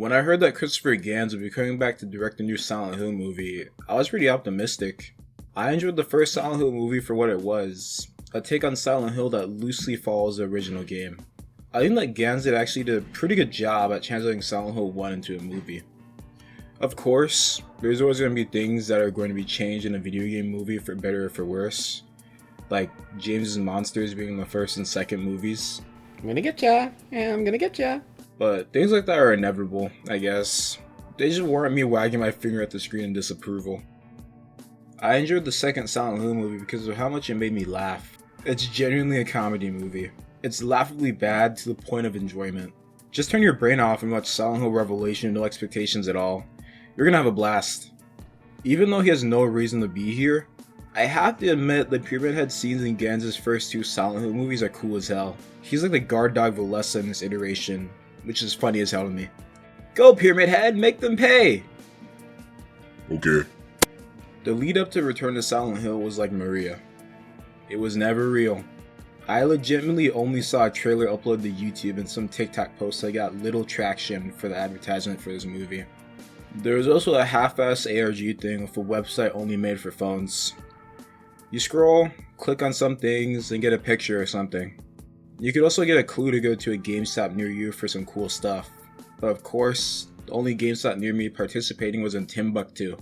When I heard that Christopher Gans would be coming back to direct a new Silent Hill movie, I was pretty optimistic. I enjoyed the first Silent Hill movie for what it was, a take on Silent Hill that loosely follows the original game. I think that Gans actually did a pretty good job at translating Silent Hill 1 into a movie. Of course, there's always going to be things that are going to be changed in a video game movie for better or for worse, like James' monsters being the first and second movies. I'm gonna get ya, yeah, I'm gonna get ya. But things like that are inevitable, I guess. They just warrant me wagging my finger at the screen in disapproval. I enjoyed the second Silent Hill movie because of how much it made me laugh. It's genuinely a comedy movie. It's laughably bad to the point of enjoyment. Just turn your brain off and watch Silent Hill Revelation, no expectations at all. You're gonna have a blast. Even though he has no reason to be here, I have to admit the Pyramid Head scenes in Gans' first two Silent Hill movies are cool as hell. He's like the guard dog Valessa in this iteration, which is funny as hell to me. Go Pyramid Head, make them pay! Okay. The lead up to Return to Silent Hill was like Maria. It was never real. I legitimately only saw a trailer uploaded to YouTube and some TikTok posts that got little traction for the advertisement for this movie. There was also a half-ass ARG thing with a website only made for phones. You scroll, click on some things, and get a picture or something. You could also get a clue to go to a GameStop near you for some cool stuff. But of course, the only GameStop near me participating was in Timbuktu.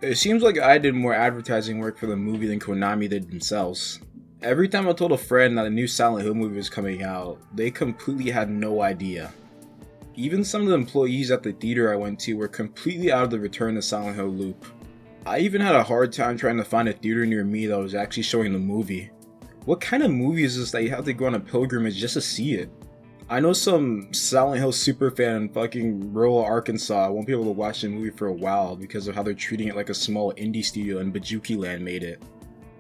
It seems like I did more advertising work for the movie than Konami did themselves. Every time I told a friend that a new Silent Hill movie was coming out, they completely had no idea. Even some of the employees at the theater I went to were completely out of the Return to Silent Hill loop. I even had a hard time trying to find a theater near me that was actually showing the movie. What kind of movie is this that you have to go on a pilgrimage just to see it? I know some Silent Hill superfan in fucking rural Arkansas won't be able to watch the movie for a while because of how they're treating it like a small indie studio in Bajuki Land made it.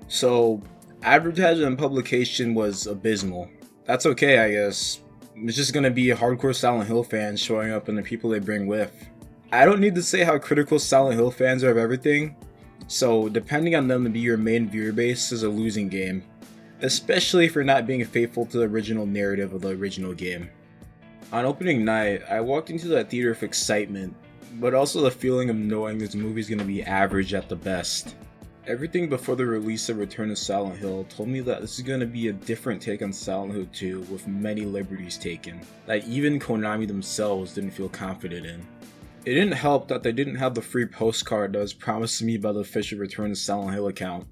So, advertising and publication was abysmal. That's okay, I guess. It's just gonna be hardcore Silent Hill fans showing up and the people they bring with. I don't need to say how critical Silent Hill fans are of everything, so depending on them to be your main viewer base is a losing game. Especially for not being faithful to the original narrative of the original game. On opening night, I walked into that theater with excitement, but also the feeling of knowing this movie's gonna be average at the best. Everything before the release of Return to Silent Hill told me that this is gonna be a different take on Silent Hill 2 with many liberties taken, that even Konami themselves didn't feel confident in. It didn't help that they didn't have the free postcard that was promised to me by the official Return to Silent Hill account.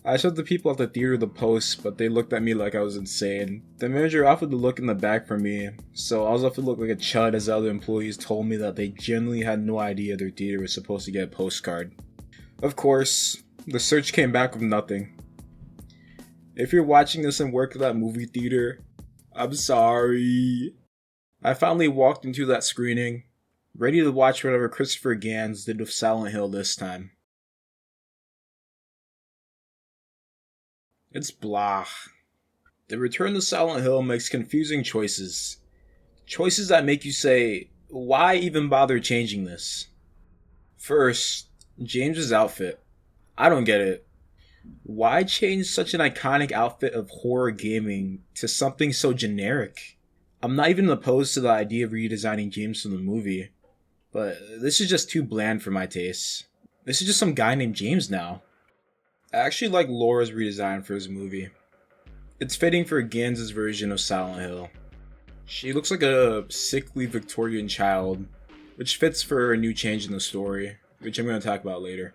I showed the people at the theater the post, but they looked at me like I was insane. The manager offered to look in the bag for me, so I was left to look like a chud as the other employees told me that they genuinely had no idea their theater was supposed to get a postcard. Of course, the search came back with nothing. If you're watching this and work at that movie theater, I'm sorry. I finally walked into that screening, ready to watch whatever Christopher Gans did with Silent Hill this time. It's blah. The Return to Silent Hill makes confusing choices. Choices that make you say, why even bother changing this? First, James's outfit. I don't get it. Why change such an iconic outfit of horror gaming to something so generic? I'm not even opposed to the idea of redesigning James from the movie, but this is just too bland for my taste. This is just some guy named James now. I actually like Laura's redesign for this movie. It's fitting for Gans' version of Silent Hill. She looks like a sickly Victorian child, which fits for a new change in the story, which I'm going to talk about later.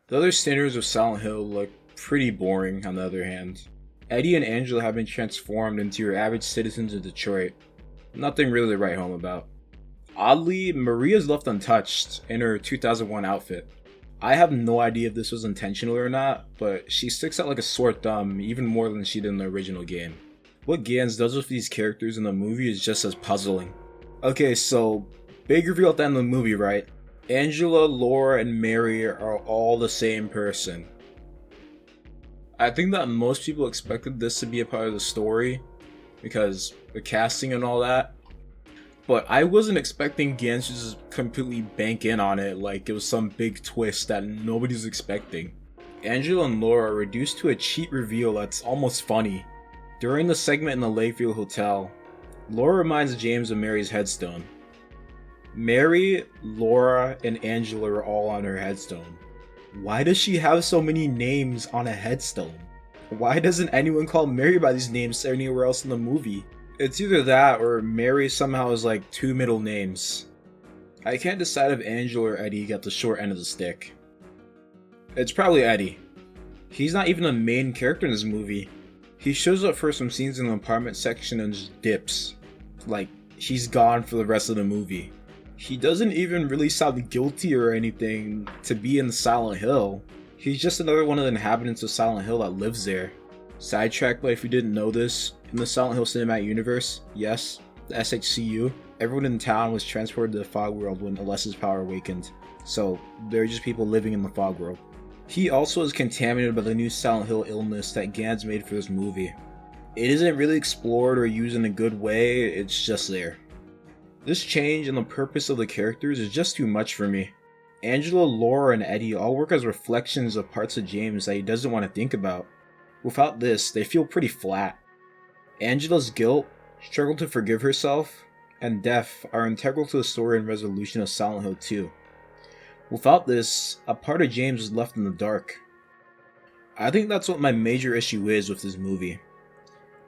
The other standards of Silent Hill look pretty boring on the other hand. Eddie and Angela have been transformed into your average citizens of Detroit. Nothing really to write home about. Oddly, Maria's left untouched in her 2001 outfit. I have no idea if this was intentional or not, but she sticks out like a sore thumb even more than she did in the original game. What Gans does with these characters in the movie is just as puzzling. Okay, so, big reveal at the end of the movie, right? Angela, Laura, and Mary are all the same person. I think that most people expected this to be a part of the story, because the casting and all that. But I wasn't expecting Gans to just completely bank in on it like it was some big twist that nobody's expecting. Angela and Laura are reduced to a cheap reveal that's almost funny. During the segment in the Lakeview Hotel, Laura reminds James of Mary's headstone. Mary, Laura, and Angela are all on her headstone. Why does she have so many names on a headstone? Why doesn't anyone call Mary by these names anywhere else in the movie? It's either that or Mary somehow has like 2 middle names. I can't decide if Angela or Eddie got the short end of the stick. It's probably Eddie. He's not even a main character in this movie. He shows up for some scenes in the apartment section and just dips. Like, he's gone for the rest of the movie. He doesn't even really sound guilty or anything to be in Silent Hill. He's just another one of the inhabitants of Silent Hill that lives there. Sidetrack, but if you didn't know this, in the Silent Hill cinematic universe, yes, the SHCU, everyone in town was transported to the fog world when Alessa's power awakened. So, they're just people living in the fog world. He also is contaminated by the new Silent Hill illness that Gans made for this movie. It isn't really explored or used in a good way, it's just there. This change in the purpose of the characters is just too much for me. Angela, Laura, and Eddie all work as reflections of parts of James that he doesn't want to think about. Without this, they feel pretty flat. Angela's guilt, struggle to forgive herself, and death are integral to the story and resolution of Silent Hill 2. Without this, a part of James is left in the dark. I think that's what my major issue is with this movie.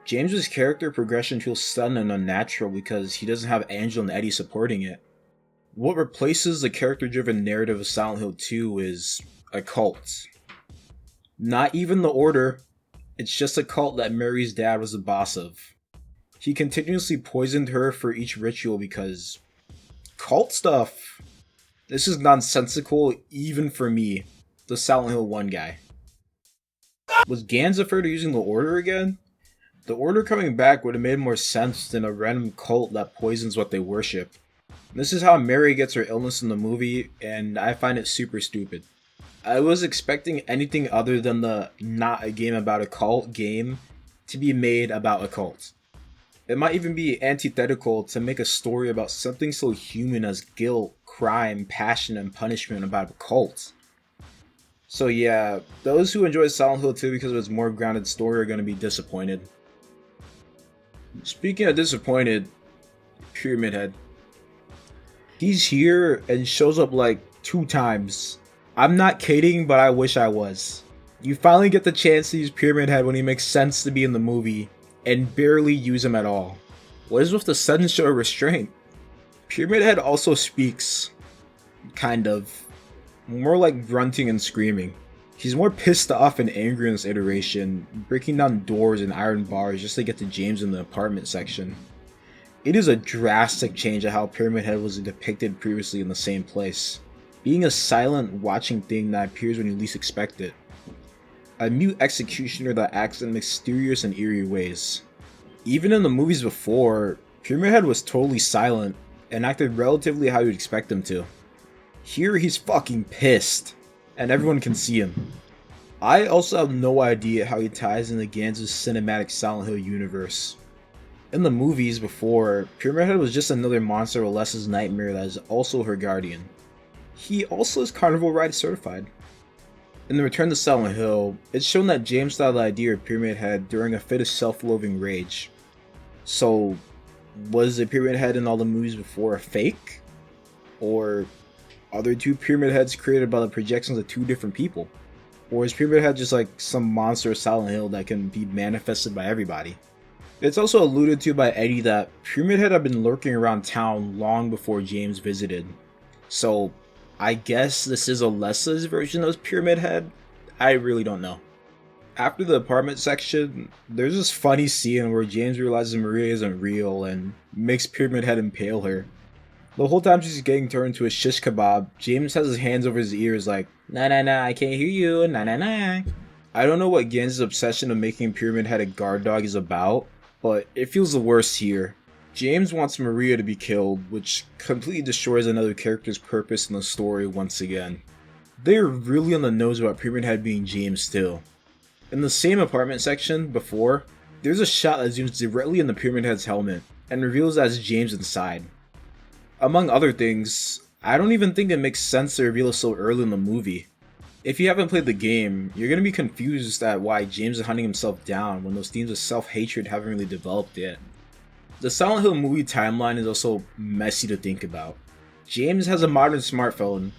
James's character progression feels sudden and unnatural because he doesn't have Angela and Eddie supporting it. What replaces the character-driven narrative of Silent Hill 2 is a cult. Not even the Order, it's just a cult that Mary's dad was the boss of. He continuously poisoned her for each ritual because... cult stuff! This is nonsensical even for me, the Silent Hill 1 guy. Was Gans afraid of using the Order again? The Order coming back would have made more sense than a random cult that poisons what they worship. This is how Mary gets her illness in the movie, and I find it super stupid. I was expecting anything other than the not a game about a cult game to be made about a cult. It might even be antithetical to make a story about something so human as guilt, crime, passion, and punishment about a cult. So yeah, those who enjoy Silent Hill 2 because of its more grounded story are going to be disappointed. Speaking of disappointed, Pyramid Head. He's here and shows up like 2 times. I'm not kidding, but I wish I was. You finally get the chance to use Pyramid Head when he makes sense to be in the movie, and barely use him at all. What is with the sudden show of restraint? Pyramid Head also speaks. Kind of. More like grunting and screaming. He's more pissed off and angry in this iteration, breaking down doors and iron bars just to get to James in the apartment section. It is a drastic change of how Pyramid Head was depicted previously in the same place, being a silent, watching thing that appears when you least expect it. A mute executioner that acts in mysterious and eerie ways. Even in the movies before, Pyramid Head was totally silent and acted relatively how you'd expect him to. Here he's fucking pissed, and everyone can see him. I also have no idea how he ties into Gans' cinematic Silent Hill universe. In the movies before, Pyramid Head was just another monster of Alessa's nightmare that is also her guardian. He also is Carnival Ride certified. In the Return to Silent Hill, it's shown that James thought of the idea of Pyramid Head during a fit of self-loathing rage. So, was the Pyramid Head in all the movies before a fake? Or are there 2 Pyramid Heads created by the projections of 2 different people? Or is Pyramid Head just like some monster of Silent Hill that can be manifested by everybody? It's also alluded to by Eddie that Pyramid Head had been lurking around town long before James visited. So, I guess this is Alessa's version of Pyramid Head? I really don't know. After the apartment section, there's this funny scene where James realizes Maria isn't real and makes Pyramid Head impale her. The whole time she's getting turned into a shish kebab, James has his hands over his ears like, "Nah nah nah, I can't hear you, nah nah nah." I don't know what Gans' obsession of making Pyramid Head a guard dog is about, but it feels the worst here. James wants Maria to be killed, which completely destroys another character's purpose in the story once again. They're really on the nose about Pyramid Head being James too. In the same apartment section before, there's a shot that zooms directly into Pyramid Head's helmet and reveals that it's James inside. Among other things, I don't even think it makes sense to reveal it so early in the movie. If you haven't played the game, you're going to be confused at why James is hunting himself down when those themes of self-hatred haven't really developed yet. The Silent Hill movie timeline is also messy to think about. James has a modern smartphone,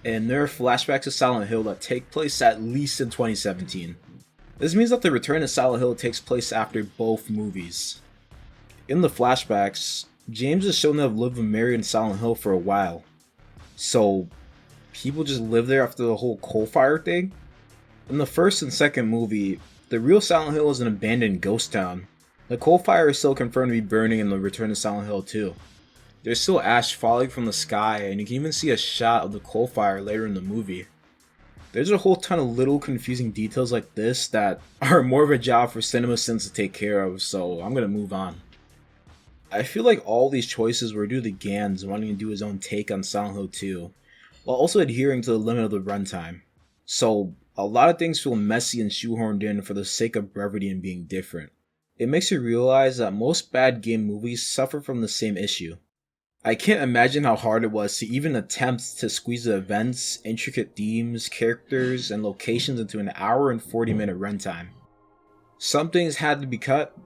and there are flashbacks to Silent Hill that take place at least in 2017. This means that the return to Silent Hill takes place after both movies. In the flashbacks, James is shown to have lived with Mary in Silent Hill for a while. So, people just live there after the whole coal fire thing? In the first and second movie, the real Silent Hill is an abandoned ghost town. The coal fire is still confirmed to be burning in the Return to Silent Hill 2. There's still ash falling from the sky, and you can even see a shot of the coal fire later in the movie. There's a whole ton of little confusing details like this that are more of a job for CinemaSins to take care of, so I'm gonna move on. I feel like all these choices were due to Gans wanting to do his own take on Silent Hill 2, while also adhering to the limit of the runtime. So, a lot of things feel messy and shoehorned in for the sake of brevity and being different. It makes you realize that most bad game movies suffer from the same issue. I can't imagine how hard it was to even attempt to squeeze the events, intricate themes, characters, and locations into an hour and 40-minute runtime. Some things had to be cut,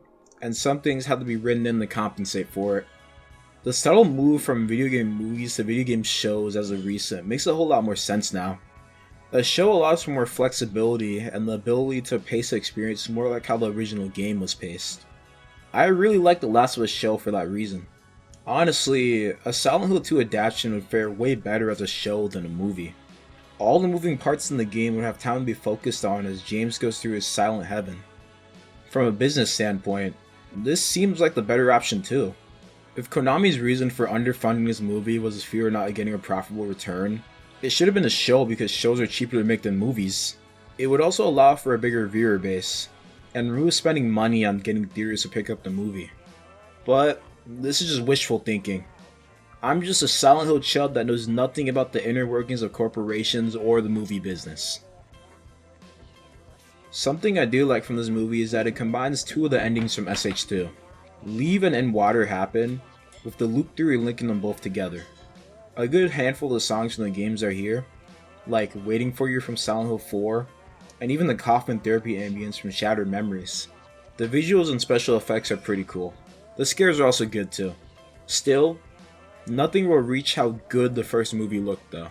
and some things had to be written in to compensate for it. The subtle move from video game movies to video game shows as of recent makes a whole lot more sense now. A show allows for more flexibility and the ability to pace the experience more like how the original game was paced. I really like The Last of Us show for that reason. Honestly, a Silent Hill 2 adaptation would fare way better as a show than a movie. All the moving parts in the game would have time to be focused on as James goes through his silent heaven. From a business standpoint, this seems like the better option too. If Konami's reason for underfunding this movie was his fear of not getting a profitable return, it should have been a show because shows are cheaper to make than movies. It would also allow for a bigger viewer base, and remove spending money on getting theaters to pick up the movie. But this is just wishful thinking. I'm just a Silent Hill chub that knows nothing about the inner workings of corporations or the movie business. Something I do like from this movie is that it combines two of the endings from SH2. Leave and End Water happen, with the loop theory linking them both together. A good handful of the songs from the games are here, like Waiting For You from Silent Hill 4, and even the Kaufman Therapy ambience from Shattered Memories. The visuals and special effects are pretty cool. The scares are also good too. Still, nothing will reach how good the first movie looked though.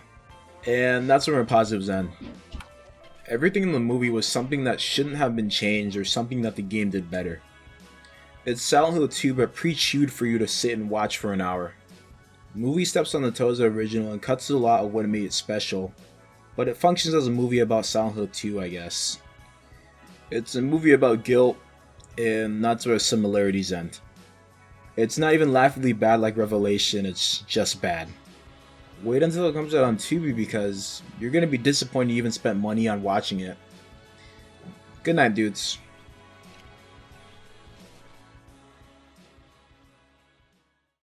And that's where my positives end. Everything in the movie was something that shouldn't have been changed or something that the game did better. It's Silent Hill 2 but pre-chewed for you to sit and watch for an hour. The movie steps on the toes of the original and cuts a lot of what made it special, but it functions as a movie about Silent Hill 2, I guess. It's a movie about guilt, and that's where similarities end. It's not even laughably bad like Revelation, it's just bad. Wait until it comes out on Tubi because you're gonna be disappointed you even spent money on watching it. Good night, dudes.